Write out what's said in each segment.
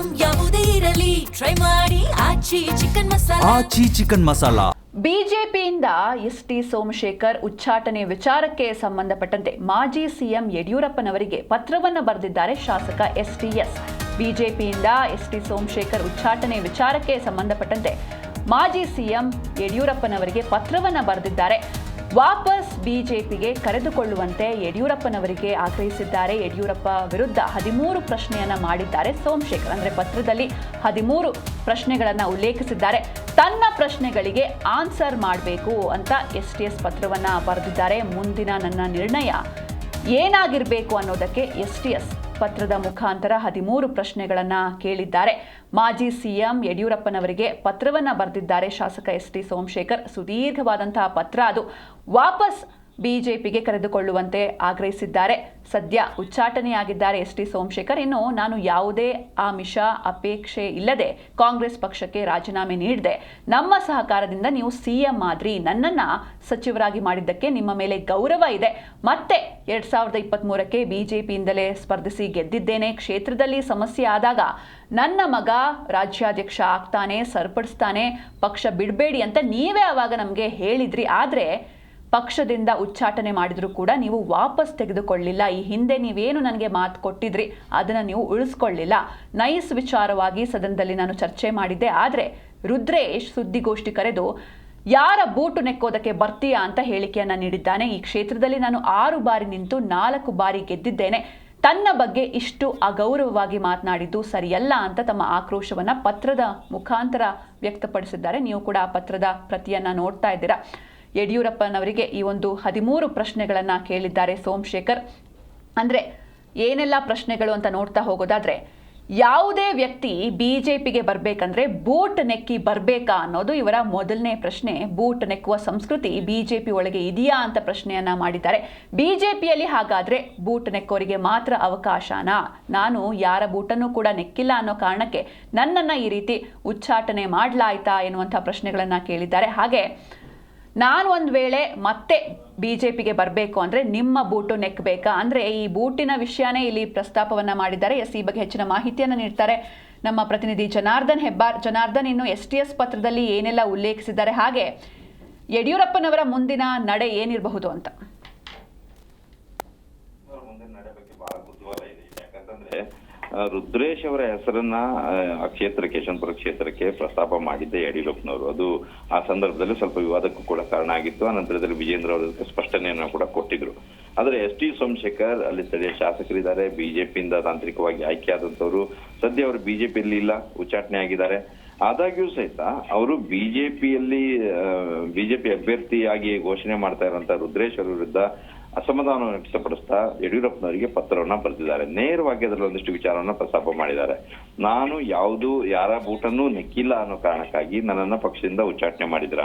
Item ಯಾವುದೇ ಇರಲಿ try ಮಾಡಿ ಆಚಿ ಚಿಕನ್ ಮಸಾಲಾ. ಬಿಜೆಪಿಯಿಂದ ಎಸ್ಟಿ ಸೋಮಶೇಖರ್ ಉಚ್ಚಾಟನೆ ವಿಚಾರಕ್ಕೆ ಸಂಬಂಧಪಟ್ಟಂತೆ ಮಾಜಿ ಸಿಎಂ ಯಡಿಯೂರಪ್ಪನವರಿಗೆ ಪತ್ರವನ್ನು ಬರೆದಿದ್ದಾರೆ ಶಾಸಕ ಎಸ್ಟಿಎಸ್. ಬಿಜೆಪಿಯಿಂದ ಎಸ್ಟಿ ಸೋಮಶೇಖರ್ ಉಚ್ಚಾಟನೆ ವಿಚಾರಕ್ಕೆ ಸಂಬಂಧಪಟ್ಟಂತೆ ಮಾಜಿ ಸಿಎಂ ಯಡಿಯೂರಪ್ಪನವರಿಗೆ ಪತ್ರವನ್ನು ಬರೆದಿದ್ದಾರೆ. ವಾಪಸ್ ಬಿಜೆಪಿಗೆ ಕರೆದುಕೊಳ್ಳುವಂತೆ ಯಡಿಯೂರಪ್ಪನವರಿಗೆ ಆಗ್ರಹಿಸಿದ್ದಾರೆ. ಯಡಿಯೂರಪ್ಪ ವಿರುದ್ಧ 13 ಪ್ರಶ್ನೆಯನ್ನ ಮಾಡಿದ್ದಾರೆ ಸೋಮಶೇಖರ್. ಅಂದ್ರೆ ಪತ್ರದಲ್ಲಿ 13 ಪ್ರಶ್ನೆಗಳನ್ನ ಉಲ್ಲೇಖಿಸಿದ್ದಾರೆ. ತನ್ನ ಪ್ರಶ್ನೆಗಳಿಗೆ ಆನ್ಸರ್ ಮಾಡಬೇಕು ಅಂತ ಎಸ್ಟಿಎಸ್ ಪತ್ರವನ್ನ ಬರೆದಿದ್ದಾರೆ. ಮುಂದಿನ ನನ್ನ ನಿರ್ಣಯ ಏನಾಗಿರಬೇಕು ಅನ್ನೋದಕ್ಕೆ ಎಸ್ಟಿಎಸ್ ಪತ್ರದ ಮುಖಾಂತರ 13 ಪ್ರಶ್ನೆಗಳನ್ನ ಕೇಳಿದ್ದಾರೆ. ಮಾಜಿ ಸಿಎಂ ಯಡಿಯೂರಪ್ಪನವರಿಗೆ ಪತ್ರವನ್ನ ಬರೆದಿದ್ದಾರೆ ಶಾಸಕ ಎಸ್ಟಿ ಸೋಮಶೇಖರ್. ಸುದೀರ್ಘವಾದಂತಹ ಪತ್ರ ಅದು. ವಾಪಸ್ ಬಿಜೆಪಿಗೆ ಕರೆದುಕೊಳ್ಳುವಂತೆ ಆಗ್ರಹಿಸಿದ್ದಾರೆ. ಸದ್ಯ ಉಚ್ಚಾಟನೆಯಾಗಿದ್ದಾರೆ ಎಸ್ಟಿ ಸೋಮಶೇಖರ್. ಇನ್ನು ನಾನು ಯಾವುದೇ ಆಮಿಷ ಅಪೇಕ್ಷೆ ಇಲ್ಲದೆ ಕಾಂಗ್ರೆಸ್ ಪಕ್ಷಕ್ಕೆ ರಾಜೀನಾಮೆ ನೀಡಿದೆ. ನಮ್ಮ ಸಹಕಾರದಿಂದ ನೀವು ಸಿಎಂ ಆದ್ರಿ. ನನ್ನನ್ನ ಸಚಿವರಾಗಿ ಮಾಡಿದ್ದಕ್ಕೆ ನಿಮ್ಮ ಮೇಲೆ ಗೌರವ ಇದೆ. ಮತ್ತೆ 2023ಕ್ಕೆ ಬಿಜೆಪಿಯಿಂದಲೇ ಸ್ಪರ್ಧಿಸಿ ಗೆದ್ದಿದ್ದೇನೆ. ಕ್ಷೇತ್ರದಲ್ಲಿ ಸಮಸ್ಯೆ ಆದಾಗ ನನ್ನ ಮಗ ರಾಜ್ಯಾಧ್ಯಕ್ಷ ಆಗ್ತಾನೆ, ಸರಿಪಡಿಸ್ತಾನೆ, ಪಕ್ಷ ಬಿಡಬೇಡಿ ಅಂತ ನೀವೇ ಅವಾಗ ನಮಗೆ ಹೇಳಿದ್ರಿ. ಆದರೆ ಪಕ್ಷದಿಂದ ಉಚ್ಚಾಟನೆ ಮಾಡಿದ್ರು ಕೂಡ ನೀವು ವಾಪಸ್ ತೆಗೆದುಕೊಳ್ಳಿಲ್ಲ. ಈ ಹಿಂದೆ ನೀವೇನು ನನಗೆ ಮಾತು ಕೊಟ್ಟಿದ್ರಿ ಅದನ್ನು ನೀವು ಉಳಿಸ್ಕೊಳ್ಳಿಲ್ಲ. ನೈಸ್ ವಿಚಾರವಾಗಿ ಸದನದಲ್ಲಿ ನಾನು ಚರ್ಚೆ ಮಾಡಿದ್ದೆ. ಆದರೆ ರುದ್ರೇಶ್ ಸುದ್ದಿಗೋಷ್ಠಿ ಕರೆದು ಯಾರ ಬೂಟು ನೆಕ್ಕೋದಕ್ಕೆ ಬರ್ತೀಯಾ ಅಂತ ಹೇಳಿಕೆಯನ್ನ ನೀಡಿದ್ದಾನೆ. ಈ ಕ್ಷೇತ್ರದಲ್ಲಿ ನಾನು 6 ಬಾರಿ ನಿಂತು 4 ಬಾರಿ ಗೆದ್ದಿದ್ದೇನೆ. ತನ್ನ ಬಗ್ಗೆ ಇಷ್ಟು ಅಗೌರವವಾಗಿ ಮಾತನಾಡಿದ್ದು ಸರಿಯಲ್ಲ ಅಂತ ತಮ್ಮ ಆಕ್ರೋಶವನ್ನ ಪತ್ರದ ಮುಖಾಂತರ ವ್ಯಕ್ತಪಡಿಸಿದ್ದಾರೆ. ನೀವು ಕೂಡ ಆ ಪತ್ರದ ಪ್ರತಿಯನ್ನ ನೋಡ್ತಾ ಇದ್ದೀರಾ. ಯಡಿಯೂರಪ್ಪನವರಿಗೆ ಈ ಒಂದು 13 ಪ್ರಶ್ನೆಗಳನ್ನ ಕೇಳಿದ್ದಾರೆ ಸೋಮಶೇಖರ್. ಅಂದ್ರೆ ಏನೆಲ್ಲ ಪ್ರಶ್ನೆಗಳು ಅಂತ ನೋಡ್ತಾ ಹೋಗೋದಾದ್ರೆ, ಯಾವುದೇ ವ್ಯಕ್ತಿ ಬಿಜೆಪಿಗೆ ಬರಬೇಕಂದ್ರೆ ಬೂಟ್ ನೆಕ್ಕಿ ಬರಬೇಕಾ ಅನ್ನೋದು ಇವರ ಮೊದಲನೇ ಪ್ರಶ್ನೆ. ಬೂಟ್ ನೆಕ್ಕುವ ಸಂಸ್ಕೃತಿ ಬಿಜೆಪಿ ಒಳಗೆ ಇದೆಯಾ ಅಂತ ಪ್ರಶ್ನೆಯನ್ನ ಮಾಡಿದ್ದಾರೆ. ಬಿಜೆಪಿಯಲ್ಲಿ ಹಾಗಾದ್ರೆ ಬೂಟ್ ನೆಕ್ಕೋರಿಗೆ ಮಾತ್ರ ಅವಕಾಶನಾ? ನಾನು ಯಾರ ಬೂಟನ್ನು ಕೂಡ ನೆಕ್ಕಿಲ್ಲ ಅನ್ನೋ ಕಾರಣಕ್ಕೆ ನನ್ನನ್ನ ಈ ರೀತಿ ಉಚ್ಚಾಟನೆ ಮಾಡಲಾಯ್ತಾ ಎನ್ನುವಂಥ ಪ್ರಶ್ನೆಗಳನ್ನ ಕೇಳಿದ್ದಾರೆ. ಹಾಗೆ ನಾನು ಒಂದು ವೇಳೆ ಮತ್ತೆ ಬಿಜೆಪಿಗೆ ಬರಬೇಕು ಅಂದರೆ ನಿಮ್ಮ ಬೂಟು ನೆಕ್ಕಬೇಕಾ? ಅಂದರೆ ಈ ಬೂಟಿನ ವಿಷಯನೇ ಇಲ್ಲಿ ಪ್ರಸ್ತಾಪವನ್ನು ಮಾಡಿದ್ದಾರೆ. ಈ ಬಗ್ಗೆ ಹೆಚ್ಚಿನ ಮಾಹಿತಿಯನ್ನು ನೀಡ್ತಾರೆ ನಮ್ಮ ಪ್ರತಿನಿಧಿ ಜನಾರ್ದನ್ ಹೆಬ್ಬಾರ್. ಜನಾರ್ದನ್, ಇನ್ನು ಎಸ್ಟಿಎಸ್ ಪತ್ರದಲ್ಲಿ ಏನೆಲ್ಲ ಉಲ್ಲೇಖಿಸಿದ್ದಾರೆ, ಹಾಗೆ ಯಡಿಯೂರಪ್ಪನವರ ಮುಂದಿನ ನಡೆ ಏನಿರಬಹುದು ಅಂತ? ರುದ್ರೇಶ್ ಅವರ ಹೆಸರನ್ನ ಆ ಕ್ಷೇತ್ರಕ್ಕೆ, ಯಶವಂತಪುರ ಕ್ಷೇತ್ರಕ್ಕೆ ಪ್ರಸ್ತಾಪ ಮಾಡಿದ್ದೆ ಯಡಿಯೂರಪ್ಪನವರು. ಅದು ಆ ಸಂದರ್ಭದಲ್ಲಿ ಸ್ವಲ್ಪ ವಿವಾದಕ್ಕೂ ಕೂಡ ಕಾರಣ ಆಗಿತ್ತು. ಆ ನಂತರದಲ್ಲಿ ವಿಜೇಂದ್ರ ಅವರಿಗೆ ಸ್ಪಷ್ಟನೆಯನ್ನು ಕೂಡ ಕೊಟ್ಟಿದ್ರು. ಆದ್ರೆ ಎಸ್ಟಿ ಸೋಮಶೇಖರ್ ಅಲ್ಲಿ ಸ್ಥಳೀಯ ಶಾಸಕರಿದ್ದಾರೆ, ಬಿಜೆಪಿಯಿಂದ ತಾಂತ್ರಿಕವಾಗಿ ಆಯ್ಕೆಯಾದಂತವರು. ಸದ್ಯ ಅವರು ಬಿಜೆಪಿಯಲ್ಲಿ ಇಲ್ಲ, ಉಚ್ಚಾಟನೆ ಆಗಿದ್ದಾರೆ. ಆದಾಗ್ಯೂ ಸಹಿತ ಅವರು ಬಿಜೆಪಿ ಅಭ್ಯರ್ಥಿಯಾಗಿ ಘೋಷಣೆ ಮಾಡ್ತಾ ಇರುವಂತಹ ರುದ್ರೇಶ್ ಅವರ ವಿರುದ್ಧ ಅಸಮಾಧಾನವನ್ನು ವ್ಯಕ್ತಪಡಿಸ್ತಾ ಯಡಿಯೂರಪ್ಪನವರಿಗೆ ಪತ್ರವನ್ನ ಬರೆದಿದ್ದಾರೆ. ನೇರವಾಗಿ ಅದರಲ್ಲಿ ಒಂದಿಷ್ಟು ವಿಚಾರವನ್ನ ಪ್ರಸ್ತಾಪ ಮಾಡಿದ್ದಾರೆ. ನಾನು ಯಾರ ಬೂಟನ್ನು ನೆಕ್ಕಿಲ್ಲ ಅನ್ನೋ ಕಾರಣಕ್ಕಾಗಿ ನನ್ನನ್ನ ಪಕ್ಷದಿಂದ ಉಚ್ಚಾಟನೆ ಮಾಡಿದ್ರ,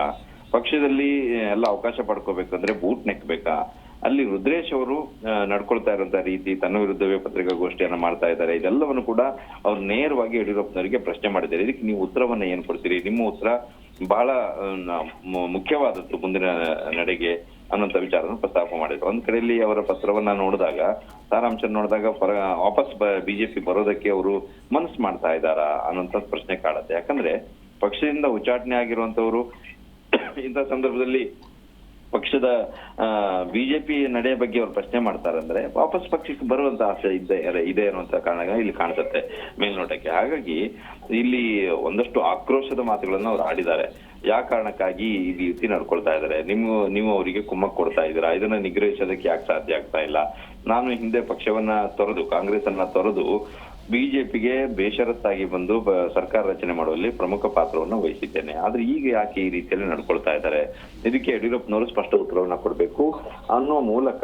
ಪಕ್ಷದಲ್ಲಿ ಎಲ್ಲ ಅವಕಾಶ ಪಡ್ಕೋಬೇಕಂದ್ರೆ ಬೂಟ್ ನೆಕ್ಬೇಕಾ? ಅಲ್ಲಿ ರುದ್ರೇಶ್ ಅವರು ನಡ್ಕೊಳ್ತಾ ಇರುವಂತಹ ರೀತಿ, ತನ್ನ ವಿರುದ್ಧವೇ ಪತ್ರಿಕಾಗೋಷ್ಠಿಯನ್ನ ಮಾಡ್ತಾ ಇದ್ದಾರೆ. ಇದೆಲ್ಲವನ್ನು ಕೂಡ ಅವ್ರು ನೇರವಾಗಿ ಯಡಿಯೂರಪ್ಪನವರಿಗೆ ಪ್ರಶ್ನೆ ಮಾಡಿದ್ದಾರೆ. ಇದಕ್ಕೆ ನೀವು ಉತ್ತರವನ್ನ ಏನ್ ಕೊಡ್ತೀರಿ? ನಿಮ್ಮ ಉತ್ತರ ಬಹಳ ಮುಖ್ಯವಾದದ್ದು ಮುಂದಿನ ನಡೆಗೆ ಅನ್ನೋಂಥ ವಿಚಾರವನ್ನು ಪ್ರಸ್ತಾಪ ಮಾಡಿದ್ರು. ಒಂದ್ ಕಡೆಯಲ್ಲಿ ಅವರ ಪತ್ರವನ್ನ ನೋಡಿದಾಗ, ಸಾರಾಂಶ ನೋಡಿದಾಗ ವಾಪಸ್ ಬಿಜೆಪಿ ಬರೋದಕ್ಕೆ ಅವರು ಮನಸ್ಸು ಮಾಡ್ತಾ ಇದ್ದಾರಾ ಅನ್ನೋಂಥ ಪ್ರಶ್ನೆ ಕಾಡುತ್ತೆ. ಯಾಕಂದ್ರೆ ಪಕ್ಷದಿಂದ ಉಚ್ಚಾಟನೆ ಆಗಿರುವಂತವ್ರು ಇಂಥ ಸಂದರ್ಭದಲ್ಲಿ ಪಕ್ಷದ ಬಿಜೆಪಿ ನಡೆಯ ಬಗ್ಗೆ ಅವ್ರು ಪ್ರಶ್ನೆ ಮಾಡ್ತಾರಂದ್ರೆ ವಾಪಸ್ ಪಕ್ಷಕ್ಕೆ ಬರುವಂತ ಆಸೆ ಇದೆ ಅನ್ನುವಂತ ಕಾರಣ ಇಲ್ಲಿ ಕಾಣಿಸುತ್ತೆ ಮೇಲ್ನೋಟಕ್ಕೆ. ಹಾಗಾಗಿ ಇಲ್ಲಿ ಒಂದಷ್ಟು ಆಕ್ರೋಶದ ಮಾತುಗಳನ್ನ ಅವ್ರು ಆಡಿದ್ದಾರೆ. ಯಾವ ಕಾರಣಕ್ಕಾಗಿ ಈ ರೀತಿ ನಡ್ಕೊಳ್ತಾ ಇದ್ದಾರೆ? ನೀವು ಅವರಿಗೆ ಕುಮ್ಮಕ್ ಕೊಡ್ತಾ ಇದ್ದೀರಾ? ಇದನ್ನ ನಿಗ್ರಹಿಸೋದಕ್ಕೆ ಯಾಕೆ ಸಾಧ್ಯ ಆಗ್ತಾ ಇಲ್ಲ? ನಾನು ಹಿಂದೆ ಪಕ್ಷವನ್ನ ತೊರೆದು, ಕಾಂಗ್ರೆಸ್ ಅನ್ನ ತೊರೆದು ಬಿಜೆಪಿಗೆ ಬೇಷರತ್ತಾಗಿ ಬಂದು ಸರ್ಕಾರ ರಚನೆ ಮಾಡುವಲ್ಲಿ ಪ್ರಮುಖ ಪಾತ್ರವನ್ನು ವಹಿಸಿದ್ದೇನೆ. ಆದ್ರೆ ಈಗ ಯಾಕೆ ಈ ರೀತಿಯಲ್ಲಿ ನಡ್ಕೊಳ್ತಾ ಇದ್ದಾರೆ? ಇದಕ್ಕೆ ಯಡಿಯೂರಪ್ಪನವರು ಸ್ಪಷ್ಟ ಉತ್ತರವನ್ನ ಕೊಡ್ಬೇಕು ಅನ್ನೋ ಮೂಲಕ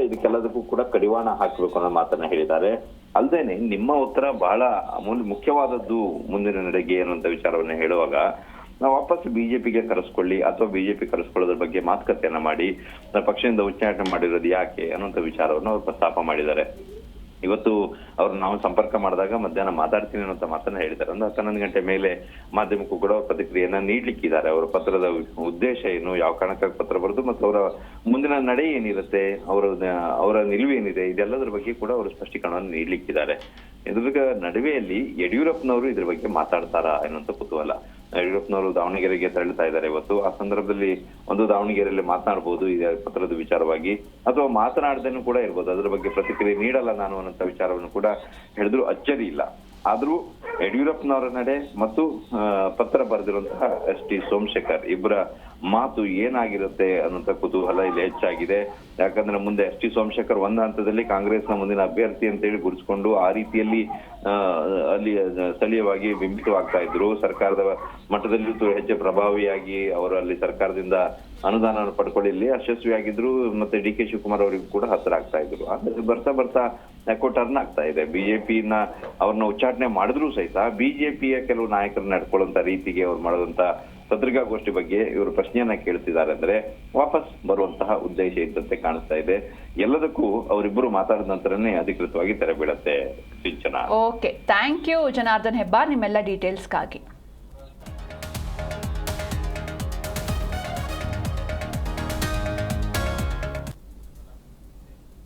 ಇದಕ್ಕೆಲ್ಲದಕ್ಕೂ ಕೂಡ ಕಡಿವಾಣ ಹಾಕಬೇಕು ಅನ್ನೋ ಮಾತನ್ನ ಹೇಳಿದ್ದಾರೆ. ಅಲ್ದೇನೆ ನಿಮ್ಮ ಉತ್ತರ ಬಹಳ ಮುಖ್ಯವಾದದ್ದು ಮುಂದಿನ ನಡೆಗೆ ಅನ್ನುವಂತ ವಿಚಾರವನ್ನ ಹೇಳುವಾಗ, ನಾವು ವಾಪಸ್ ಬಿಜೆಪಿಗೆ ಕರೆಸ್ಕೊಳ್ಳಿ ಅಥವಾ ಬಿಜೆಪಿ ಕರೆಸ್ಕೊಳ್ಳೋದ್ರ ಬಗ್ಗೆ ಮಾತುಕತೆಯನ್ನ ಮಾಡಿ ಪಕ್ಷದಿಂದ ಉಚ್ಚಾಟನೆ ಮಾಡಿರೋದು ಯಾಕೆ ಅನ್ನುವಂಥ ವಿಚಾರವನ್ನು ಅವ್ರು ಪ್ರಸ್ತಾಪ ಮಾಡಿದ್ದಾರೆ. ಇವತ್ತು ಅವ್ರು ನಾವು ಸಂಪರ್ಕ ಮಾಡಿದಾಗ ಮಧ್ಯಾಹ್ನ ಮಾತಾಡ್ತೀನಿ ಅನ್ನೋ ಮಾತನ್ನ ಹೇಳಿದ್ದಾರೆ. ಒಂದು 11 ಗಂಟೆ ಮೇಲೆ ಮಾಧ್ಯಮಕ್ಕೂ ಕೂಡ ಪ್ರತಿಕ್ರಿಯೆಯನ್ನ ನೀಡ್ಲಿಕ್ಕಿದ್ದಾರೆ. ಅವರ ಪತ್ರದ ಉದ್ದೇಶ ಏನು, ಯಾವ ಕಾರಣಕ್ಕಾಗಿ ಪತ್ರ ಬರೆದು, ಮತ್ತು ಅವರ ಮುಂದಿನ ನಡೆ ಏನಿರುತ್ತೆ, ಅವರ ನಿಲುವು ಏನಿದೆ, ಇದೆಲ್ಲದರ ಬಗ್ಗೆ ಕೂಡ ಅವರು ಸ್ಪಷ್ಟೀಕರಣವನ್ನು ನೀಡ್ಲಿಕ್ಕಿದ್ದಾರೆ. ಇದ್ರ ನಡುವೆಯಲ್ಲಿ ಯಡಿಯೂರಪ್ಪನವರು ಇದ್ರ ಬಗ್ಗೆ ಮಾತಾಡ್ತಾರಾ ಅನ್ನುವಂತ ಕುತೂಹಲ. ಯಡಿಯೂರಪ್ಪನವರು ದಾವಣಗೆರೆಗೆ ತೆರಳುತ್ತಾ ಇದ್ದಾರೆ ಇವತ್ತು. ಆ ಸಂದರ್ಭದಲ್ಲಿ ಒಂದು ದಾವಣಗೆರೆಯಲ್ಲಿ ಮಾತನಾಡಬಹುದು ಈ ಪತ್ರದ ವಿಚಾರವಾಗಿ, ಅಥವಾ ಮಾತನಾಡದೇನು ಕೂಡ ಇರ್ಬೋದು. ಅದ್ರ ಬಗ್ಗೆ ಪ್ರತಿಕ್ರಿಯೆ ನೀಡಲ್ಲ ನಾನು ಅನ್ನೋಂಥ ವಿಚಾರವನ್ನು ಕೂಡ ಹೇಳಿದ್ರು ಅಚ್ಚರಿ ಇಲ್ಲ. ಆದ್ರೂ ಯಡಿಯೂರಪ್ಪನವರ ನಡೆ ಮತ್ತು ಪತ್ರ ಬರೆದಿರುವಂತಹ ಎಸ್ ಟಿ ಸೋಮಶೇಖರ್ ಇಬ್ಬರ ಮಾತು ಏನಾಗಿರುತ್ತೆ ಅನ್ನೋಂಥ ಕುತೂಹಲ ಇಲ್ಲಿ ಹೆಚ್ಚಾಗಿದೆ. ಯಾಕಂದ್ರೆ ಮುಂದೆ ಎಸ್ ಟಿ ಸೋಮಶೇಖರ್ ಒಂದು ಹಂತದಲ್ಲಿ ಕಾಂಗ್ರೆಸ್ನ ಮುಂದಿನ ಅಭ್ಯರ್ಥಿ ಅಂತ ಹೇಳಿ ಗುರುತಿಸಿಕೊಂಡು ಆ ರೀತಿಯಲ್ಲಿ ಅಲ್ಲಿ ಸ್ಥಳೀಯವಾಗಿ ಬಿಂಬಿತವಾಗ್ತಾ ಇದ್ರು. ಸರ್ಕಾರದ ಮಟ್ಟದಲ್ಲಿಯೂ ಹೆಚ್ಚು ಪ್ರಭಾವಿಯಾಗಿ ಅವರು ಅಲ್ಲಿ ಸರ್ಕಾರದಿಂದ ಅನುದಾನ ಪಡ್ಕೊಳ್ಳಿ ಯಶಸ್ವಿಯಾಗಿದ್ರು. ಮತ್ತೆ ಡಿ ಕೆ ಶಿವಕುಮಾರ್ ಅವರಿಗೂ ಕೂಡ ಹತ್ತಿರ ಆಗ್ತಾ ಇದ್ರು. ಆದ್ರೆ ಬರ್ತಾ ಬರ್ತಾ ಯಾಕೋ ಟರ್ನ್ ಆಗ್ತಾ ಇದೆ. ಬಿಜೆಪಿನ ಅವ್ರನ್ನ ಉಚ್ಚಾಟನೆ ಮಾಡಿದ್ರು ಸಹಿತ ಬಿಜೆಪಿಯ ಕೆಲವು ನಾಯಕರು ನಡ್ಕೊಳ್ಳುವಂತ ರೀತಿಗೆ ಅವ್ರು ಮಾಡೋದಂತ ಪತ್ರಿಕಾಗೋಷ್ಠಿ ಬಗ್ಗೆ ಇವರು ಪ್ರಶ್ನೆಯನ್ನ ಕೇಳ್ತಿದ್ದಾರೆ ಅಂದ್ರೆ ವಾಪಸ್ ಬರುವಂತಹ ಉದ್ದೇಶ ಇದ್ದಂತೆ ಕಾಣಿಸ್ತಾ ಇದೆ. ಎಲ್ಲದಕ್ಕೂ ಅವರಿಬ್ಬರು ಮಾತಾಡಿದ ನಂತರನೇ ಅಧಿಕೃತವಾಗಿ ತೆರೆ ಬೀಳತ್ತೆ Sinchana. Okay, thank you Janardhan Hebbar ನಿಮ್ಮೆಲ್ಲ ಡೀಟೇಲ್ಸ್ಗಾಗಿ.